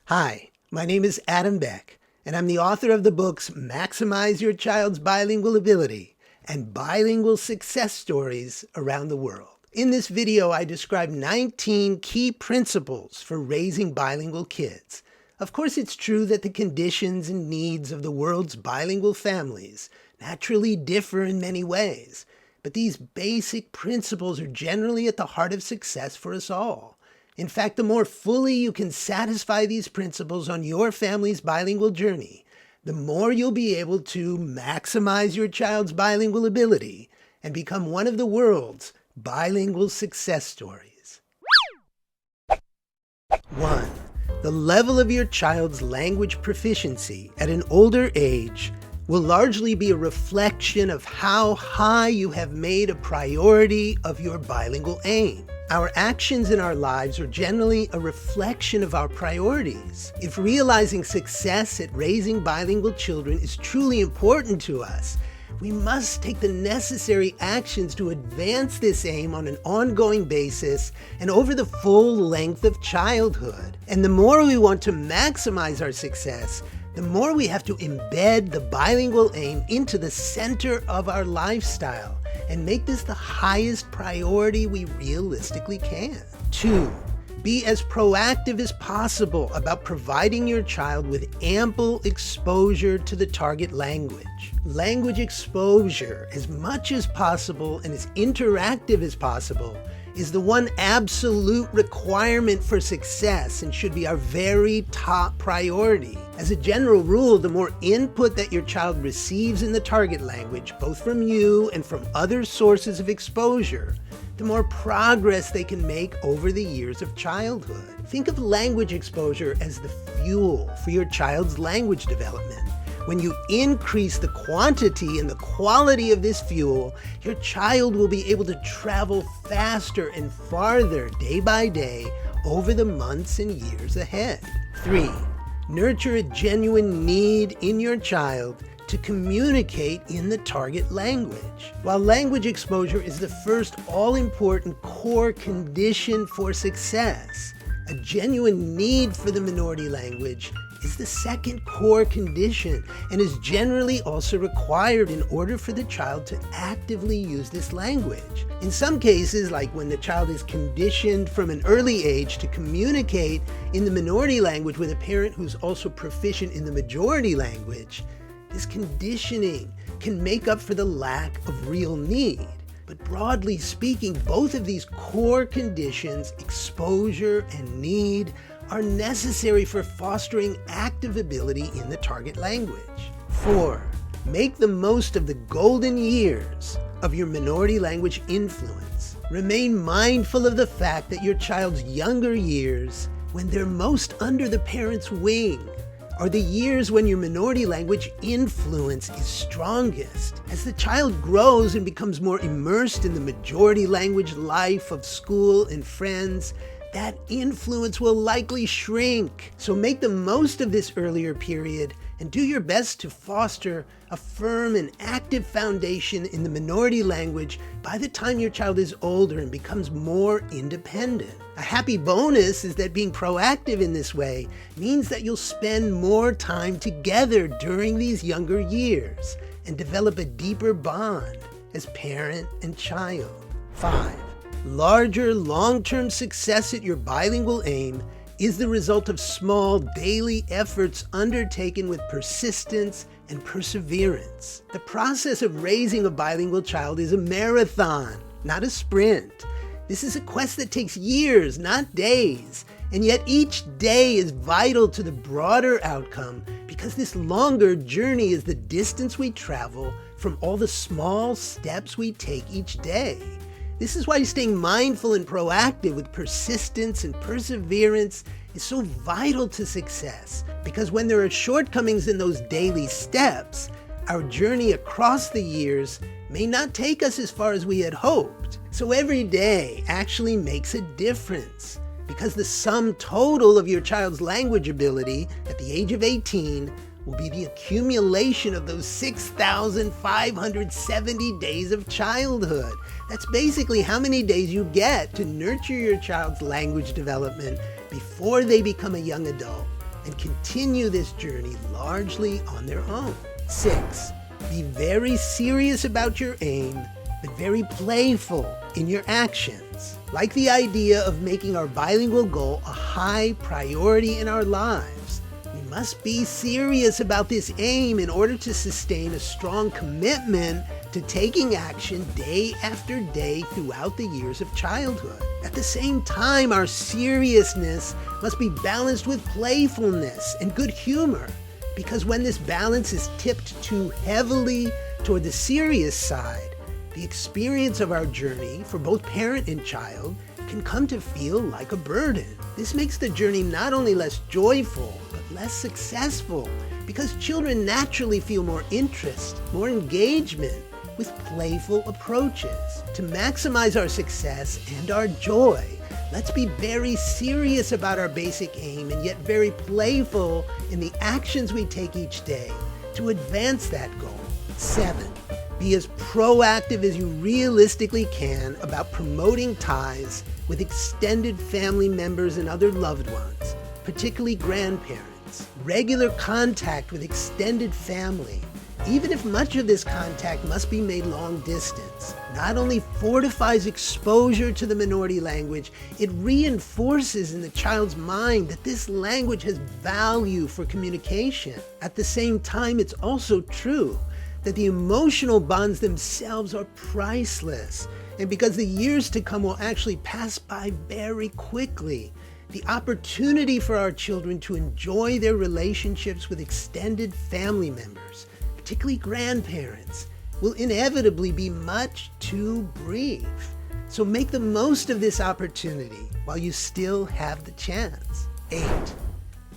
Hi, my name is Adam Beck, and I'm the author of the books Maximize Your Child's Bilingual Ability and Bilingual Success Stories Around the World. In this video, I describe 19 key principles for raising bilingual kids. Of course, it's true that the conditions and needs of the world's bilingual families naturally differ in many ways, but these basic principles are generally at the heart of success for us all. In fact, the more fully you can satisfy these principles on your family's bilingual journey, the more you'll be able to maximize your child's bilingual ability and become one of the world's bilingual success stories. 1. The level of your child's language proficiency at an older age will largely be a reflection of how high you have made a priority of your bilingual aim. Our actions in our lives are generally a reflection of our priorities. If realizing success at raising bilingual children is truly important to us, we must take the necessary actions to advance this aim on an ongoing basis and over the full length of childhood. And the more we want to maximize our success, the more we have to embed the bilingual aim into the center of our lifestyle and make this the highest priority we realistically can. 2. Be as proactive as possible about providing your child with ample exposure to the target language. Language exposure, as much as possible and as interactive as possible, is the one absolute requirement for success and should be our very top priority. As a general rule, the more input that your child receives in the target language, both from you and from other sources of exposure, the more progress they can make over the years of childhood. Think of language exposure as the fuel for your child's language development. When you increase the quantity and the quality of this fuel, your child will be able to travel faster and farther day by day over the months and years ahead. 3. Nurture a genuine need in your child to communicate in the target language. While language exposure is the first all-important core condition for success, a genuine need for the minority language is the second core condition and is generally also required in order for the child to actively use this language. In some cases, like when the child is conditioned from an early age to communicate in the minority language with a parent who's also proficient in the majority language, this conditioning can make up for the lack of real need. But broadly speaking, both of these core conditions, exposure and need, are necessary for fostering active ability in the target language. 4. Make the most of the golden years of your minority language influence. Remain mindful of the fact that your child's younger years, when they're most under the parent's wing, are the years when your minority language influence is strongest. As the child grows and becomes more immersed in the majority language life of school and friends, that influence will likely shrink. So make the most of this earlier period and do your best to foster a firm and active foundation in the minority language by the time your child is older and becomes more independent. A happy bonus is that being proactive in this way means that you'll spend more time together during these younger years and develop a deeper bond as parent and child. 5. Larger long-term success at your bilingual aim is the result of small daily efforts undertaken with persistence and perseverance. The process of raising a bilingual child is a marathon, not a sprint. This is a quest that takes years, not days, and yet each day is vital to the broader outcome because this longer journey is the distance we travel from all the small steps we take each day. This is why staying mindful and proactive with persistence and perseverance is so vital to success. Because when there are shortcomings in those daily steps, our journey across the years may not take us as far as we had hoped. So every day actually makes a difference. Because the sum total of your child's language ability at the age of 18 will be the accumulation of those 6,570 days of childhood. That's basically how many days you get to nurture your child's language development before they become a young adult. and continue this journey largely on their own. 6. Be very serious about your aim, but very playful in your actions. Like the idea of making our bilingual goal a high priority in our lives, we must be serious about this aim in order to sustain a strong commitment to taking action day after day throughout the years of childhood. At the same time, our seriousness must be balanced with playfulness and good humor, because when this balance is tipped too heavily toward the serious side, the experience of our journey for both parent and child can come to feel like a burden. This makes the journey not only less joyful, but less successful, because children naturally feel more interest, more engagement with playful approaches. To maximize our success and our joy, let's be very serious about our basic aim and yet very playful in the actions we take each day to advance that goal. 7. Be as proactive as you realistically can about promoting ties with extended family members and other loved ones, particularly grandparents. Regular contact with extended family, even if much of this contact must be made long distance, not only fortifies exposure to the minority language, it reinforces in the child's mind that this language has value for communication. At the same time, it's also true that the emotional bonds themselves are priceless. And because the years to come will actually pass by very quickly, the opportunity for our children to enjoy their relationships with extended family members, particularly grandparents, will inevitably be much too brief. So make the most of this opportunity while you still have the chance. 8.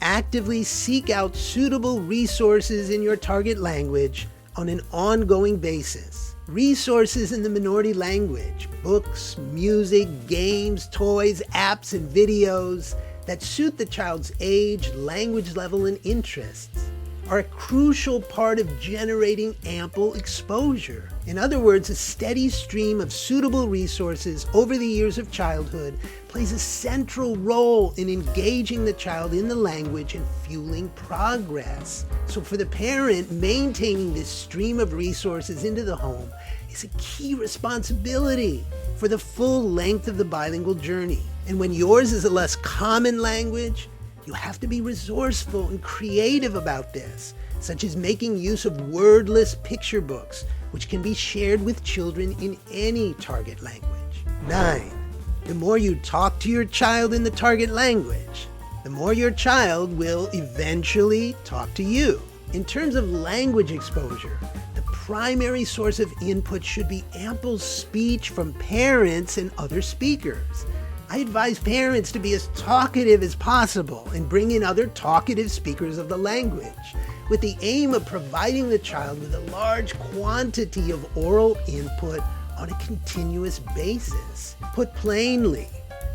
Actively seek out suitable resources in your target language on an ongoing basis. Resources in the minority language, books, music, games, toys, apps, and videos that suit the child's age, language level, and interests are a crucial part of generating ample exposure. In other words, a steady stream of suitable resources over the years of childhood plays a central role in engaging the child in the language and fueling progress. So for the parent, maintaining this stream of resources into the home is a key responsibility for the full length of the bilingual journey. And when yours is a less common language, you have to be resourceful and creative about this, such as making use of wordless picture books, which can be shared with children in any target language. 9. The more you talk to your child in the target language, the more your child will eventually talk to you. In terms of language exposure, the primary source of input should be ample speech from parents and other speakers. I advise parents to be as talkative as possible and bring in other talkative speakers of the language, with the aim of providing the child with a large quantity of oral input on a continuous basis. Put plainly,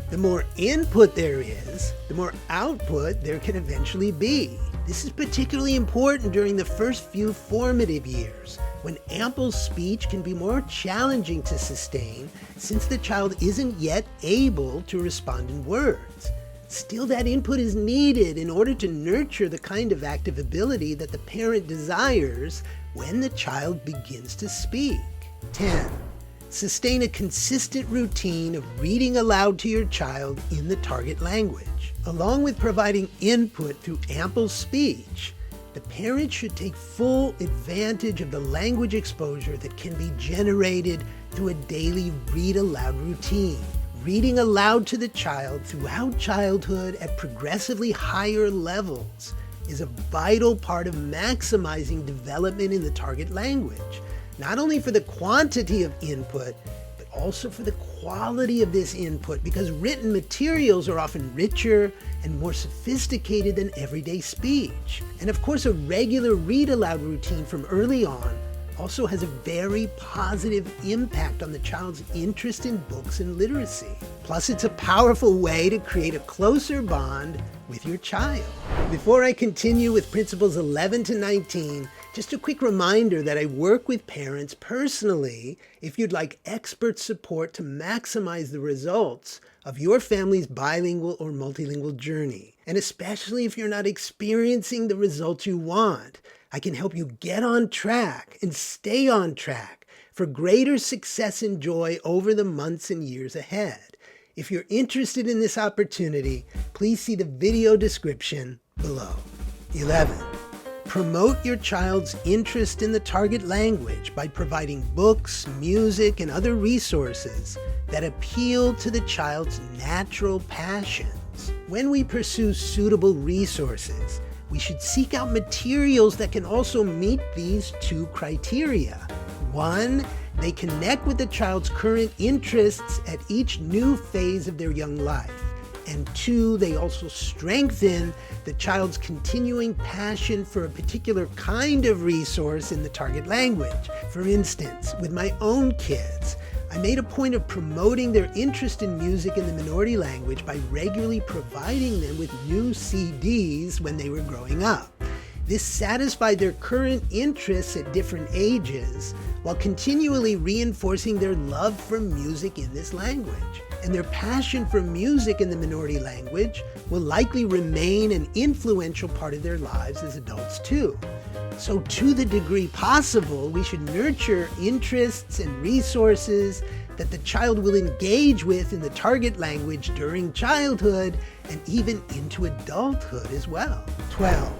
the more input there is, the more output there can eventually be. This is particularly important during the first few formative years, when ample speech can be more challenging to sustain since the child isn't yet able to respond in words. Still, that input is needed in order to nurture the kind of active ability that the parent desires when the child begins to speak. 10. Sustain a consistent routine of reading aloud to your child in the target language. Along with providing input through ample speech, the parent should take full advantage of the language exposure that can be generated through a daily read aloud routine. Reading aloud to the child throughout childhood at progressively higher levels is a vital part of maximizing development in the target language, not only for the quantity of input, but also for the quality of this input, because written materials are often richer and more sophisticated than everyday speech. And of course, a regular read aloud routine from early on also has a very positive impact on the child's interest in books and literacy. Plus, it's a powerful way to create a closer bond with your child. Before I continue with principles 11 to 19, just a quick reminder that I work with parents personally if you'd like expert support to maximize the results of your family's bilingual or multilingual journey. And especially if you're not experiencing the results you want, I can help you get on track and stay on track for greater success and joy over the months and years ahead. If you're interested in this opportunity, please see the video description below. 11. Promote your child's interest in the target language by providing books, music, and other resources that appeal to the child's natural passions. When we pursue suitable resources, we should seek out materials that can also meet these two criteria. 1, they connect with the child's current interests at each new phase of their young life. And 2, they also strengthen the child's continuing passion for a particular kind of resource in the target language. For instance, with my own kids, I made a point of promoting their interest in music in the minority language by regularly providing them with new CDs when they were growing up. This satisfied their current interests at different ages while continually reinforcing their love for music in this language. And their passion for music in the minority language will likely remain an influential part of their lives as adults too. So to the degree possible, we should nurture interests and resources that the child will engage with in the target language during childhood and even into adulthood as well. 12.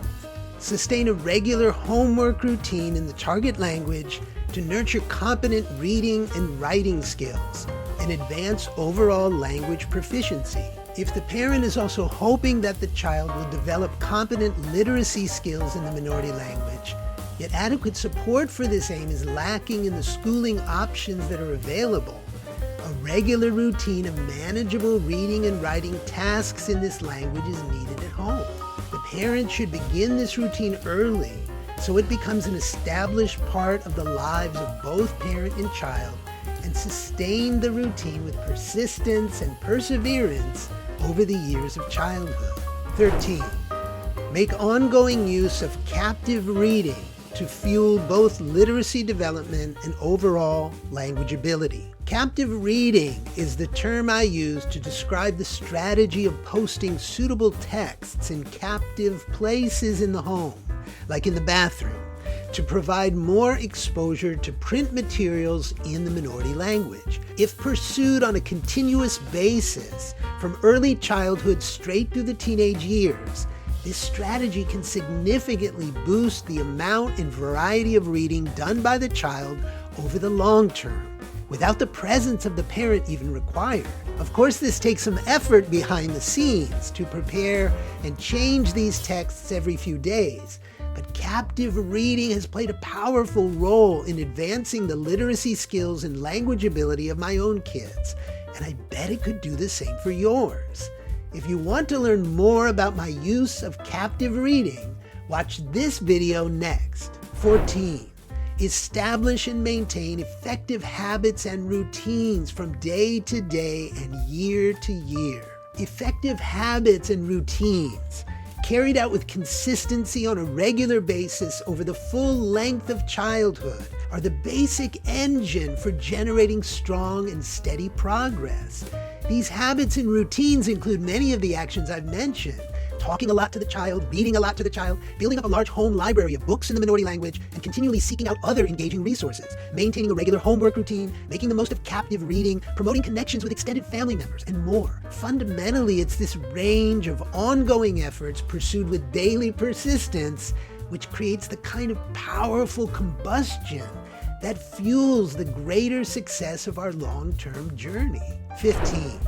Sustain a regular homework routine in the target language to nurture competent reading and writing skills and advance overall language proficiency. If the parent is also hoping that the child will develop competent literacy skills in the minority language, yet adequate support for this aim is lacking in the schooling options that are available, a regular routine of manageable reading and writing tasks in this language is needed at home. The parent should begin this routine early so it becomes an established part of the lives of both parent and child, and sustain the routine with persistence and perseverance over the years of childhood. 13. Make ongoing use of captive reading to fuel both literacy development and overall language ability. Captive reading is the term I use to describe the strategy of posting suitable texts in captive places in the home, like in the bathroom, to provide more exposure to print materials in the minority language. If pursued on a continuous basis from early childhood straight through the teenage years, this strategy can significantly boost the amount and variety of reading done by the child over the long term, without the presence of the parent even required. Of course, this takes some effort behind the scenes to prepare and change these texts every few days, but captive reading has played a powerful role in advancing the literacy skills and language ability of my own kids, and I bet it could do the same for yours. If you want to learn more about my use of captive reading, watch this video next. 14. Establish and maintain effective habits and routines from day to day and year to year. Effective habits and routines, carried out with consistency on a regular basis over the full length of childhood, are the basic engine for generating strong and steady progress. These habits and routines include many of the actions I've mentioned: talking a lot to the child, reading a lot to the child, building up a large home library of books in the minority language, and continually seeking out other engaging resources, maintaining a regular homework routine, making the most of captive reading, promoting connections with extended family members, and more. Fundamentally, it's this range of ongoing efforts pursued with daily persistence which creates the kind of powerful combustion that fuels the greater success of our long-term journey. 15.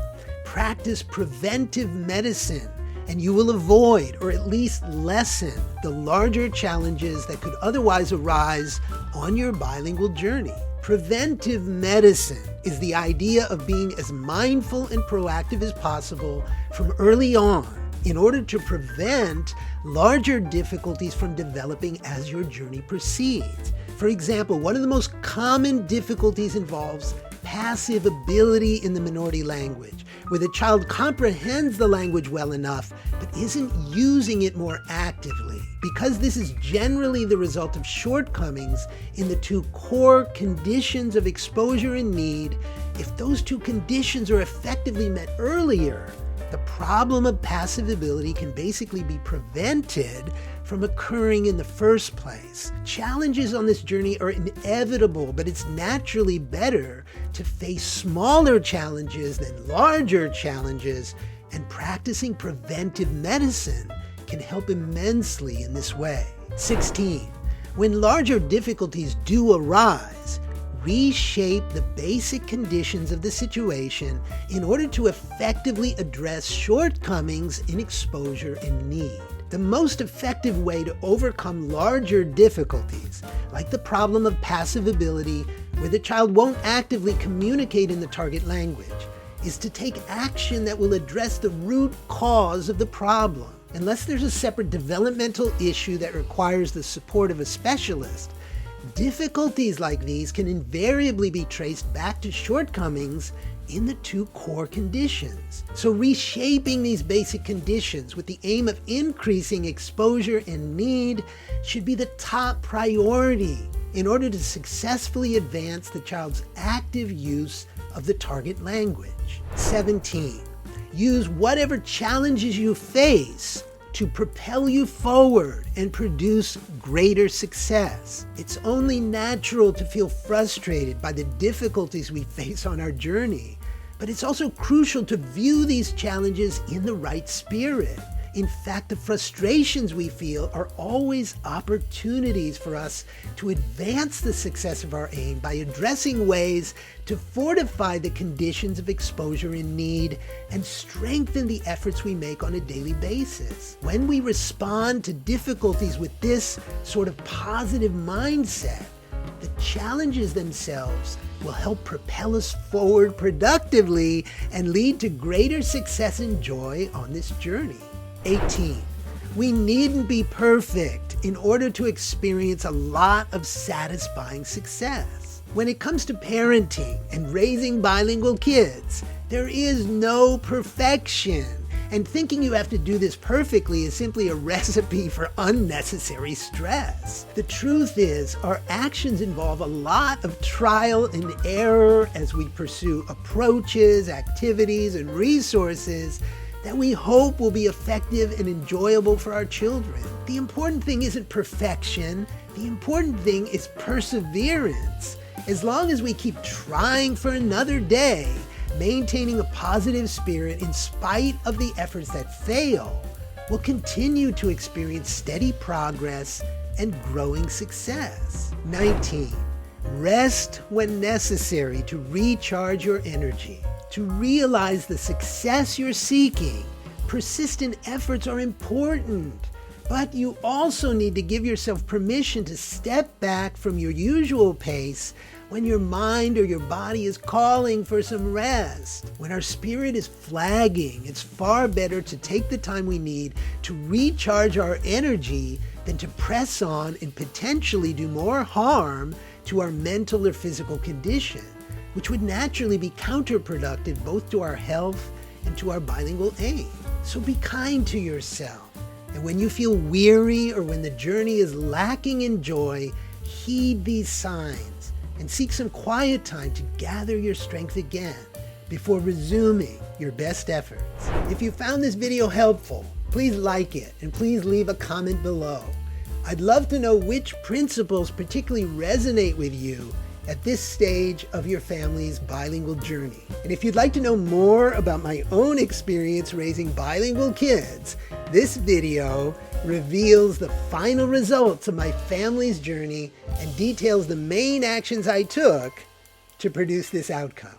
Practice preventive medicine, and you will avoid, or at least lessen, the larger challenges that could otherwise arise on your bilingual journey. Preventive medicine is the idea of being as mindful and proactive as possible from early on in order to prevent larger difficulties from developing as your journey proceeds. For example, one of the most common difficulties involves passive ability in the minority language, where the child comprehends the language well enough but isn't using it more actively. Because this is generally the result of shortcomings in the two core conditions of exposure and need, if those two conditions are effectively met earlier, the problem of passive ability can basically be prevented from occurring in the first place. Challenges on this journey are inevitable, but it's naturally better to face smaller challenges than larger challenges, and practicing preventive medicine can help immensely in this way. 16. When larger difficulties do arise, reshape the basic conditions of the situation in order to effectively address shortcomings in exposure and need. The most effective way to overcome larger difficulties, like the problem of passive ability, where the child won't actively communicate in the target language, is to take action that will address the root cause of the problem. Unless there's a separate developmental issue that requires the support of a specialist, difficulties like these can invariably be traced back to shortcomings in the two core conditions. So reshaping these basic conditions with the aim of increasing exposure and need should be the top priority in order to successfully advance the child's active use of the target language. 17. Use whatever challenges you face to propel you forward and produce greater success. It's only natural to feel frustrated by the difficulties we face on our journey, but it's also crucial to view these challenges in the right spirit. In fact, the frustrations we feel are always opportunities for us to advance the success of our aim by addressing ways to fortify the conditions of exposure and need and strengthen the efforts we make on a daily basis. When we respond to difficulties with this sort of positive mindset, the challenges themselves will help propel us forward productively and lead to greater success and joy on this journey. 18. We needn't be perfect in order to experience a lot of satisfying success. When it comes to parenting and raising bilingual kids, there is no perfection. And thinking you have to do this perfectly is simply a recipe for unnecessary stress. The truth is, our actions involve a lot of trial and error as we pursue approaches, activities, and resources that we hope will be effective and enjoyable for our children. The important thing isn't perfection. The important thing is perseverance. As long as we keep trying for another day, maintaining a positive spirit in spite of the efforts that fail, we'll continue to experience steady progress and growing success. 19. Rest when necessary to recharge your energy. To realize the success you're seeking, persistent efforts are important, but you also need to give yourself permission to step back from your usual pace when your mind or your body is calling for some rest. When our spirit is flagging, it's far better to take the time we need to recharge our energy than to press on and potentially do more harm to our mental or physical condition, which would naturally be counterproductive both to our health and to our bilingual aim. So be kind to yourself. And when you feel weary or when the journey is lacking in joy, heed these signs and seek some quiet time to gather your strength again before resuming your best efforts. If you found this video helpful, please like it and please leave a comment below. I'd love to know which principles particularly resonate with you at this stage of your family's bilingual journey. And if you'd like to know more about my own experience raising bilingual kids, this video reveals the final results of my family's journey and details the main actions I took to produce this outcome.